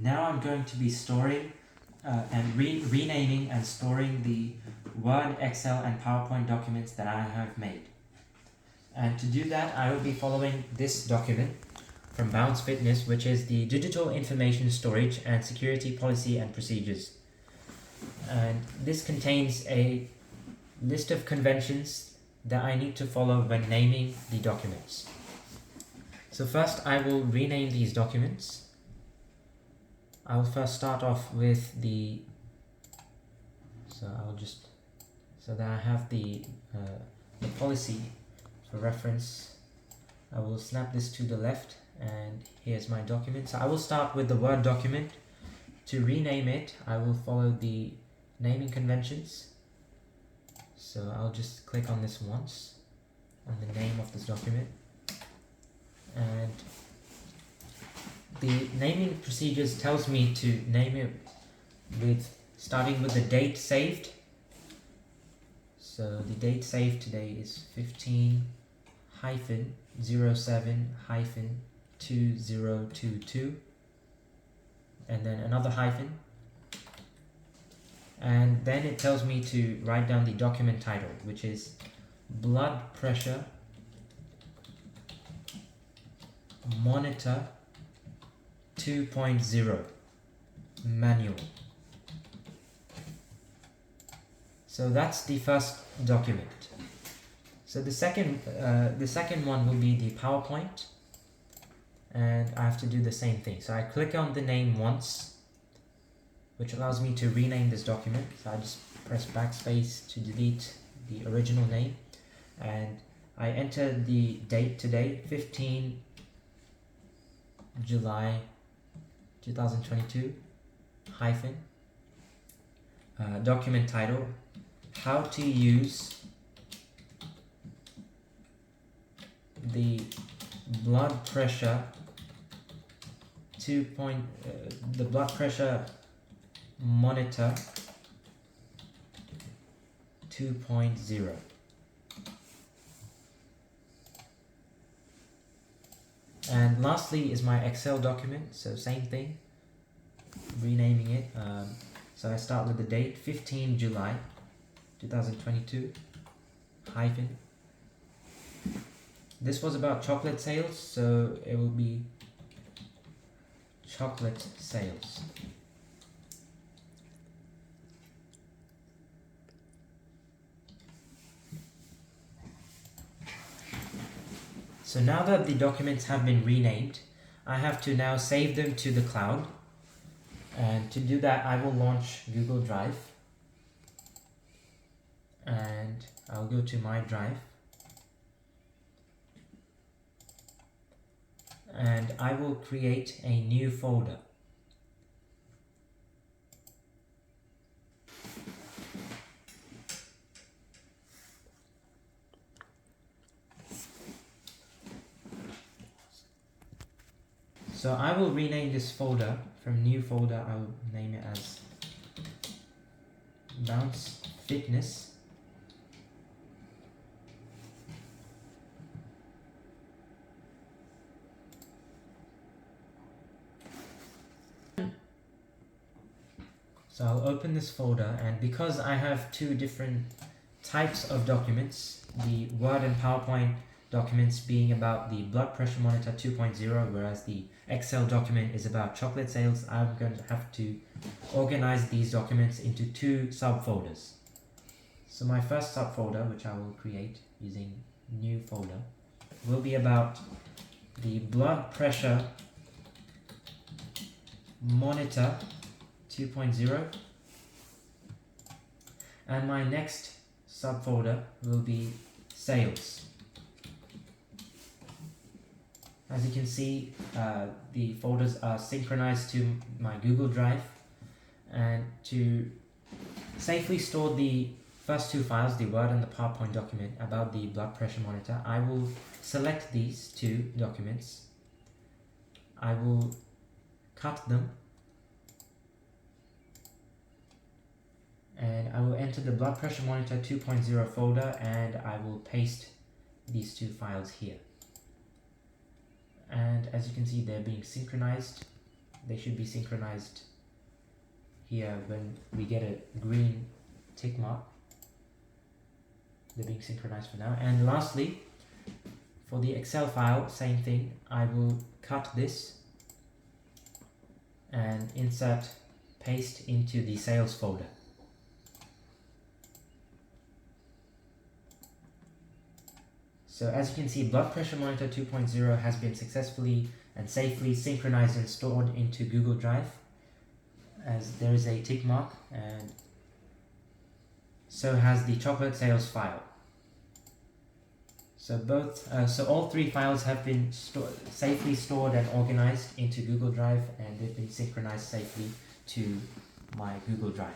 Now I'm going to be storing and renaming and storing the Word, Excel and PowerPoint documents that I have made. And to do that, I will be following this document from Bounce Fitness, which is the Digital Information Storage and Security Policy and Procedures. And this contains a list of conventions that I need to follow when naming the documents. So first I will rename these documents. I will first start off with so that I have the policy for reference. I will snap this to the left, and here's my document. So I will start with the Word document. To rename it, I will follow the naming conventions. So I'll just click on this once, on the name of this document. And the naming procedures tells me to name it starting with the date saved. So the date saved today is 15-07-2022, and then another hyphen, and then it tells me to write down the document title, which is Blood Pressure Monitor 2.0 Manual. So that's the first document. So the second one will be the PowerPoint, and I have to do the same thing. So I click on the name once, which allows me to rename this document. So I just press backspace to delete the original name, and I enter the date today, 15 July 2022 hyphen, document title, how to use the blood pressure the blood pressure monitor 2.0. And lastly is my Excel document, so same thing, renaming it. So I start with the date 15 July 2022 hyphen. This was about chocolate sales, so it will be chocolate sales. So now that the documents have been renamed, I have to now save them to the cloud. And to do that, I will launch Google Drive. And I'll go to my drive. And I will create a new folder. So I will rename this folder. From new folder, I will name it as Bounce Fitness. So I'll open this folder, and because I have two different types of documents, the Word and PowerPoint documents being about the blood pressure monitor 2.0, whereas the Excel document is about chocolate sales, I'm going to have to organize these documents into two subfolders. So my first subfolder, which I will create using new folder, will be about the blood pressure monitor 2.0, and my next subfolder will be sales. As you can see, the folders are synchronized to my Google Drive, and to safely store the first two files, the Word and the PowerPoint document about the blood pressure monitor, I will select these two documents, I will cut them, and I will enter the blood pressure monitor 2.0 folder, and I will paste these two files here. And as you can see, they're being synchronized. They should be synchronized here when we get a green tick mark. They're being synchronized for now. And lastly, for the Excel file, same thing. I will cut this and insert paste into the sales folder. So as you can see, blood pressure monitor 2.0 has been successfully and safely synchronized and stored into Google Drive, as there is a tick mark, and so has the chocolate sales file. So all three files have been safely stored and organized into Google Drive, and they've been synchronized safely to my Google Drive.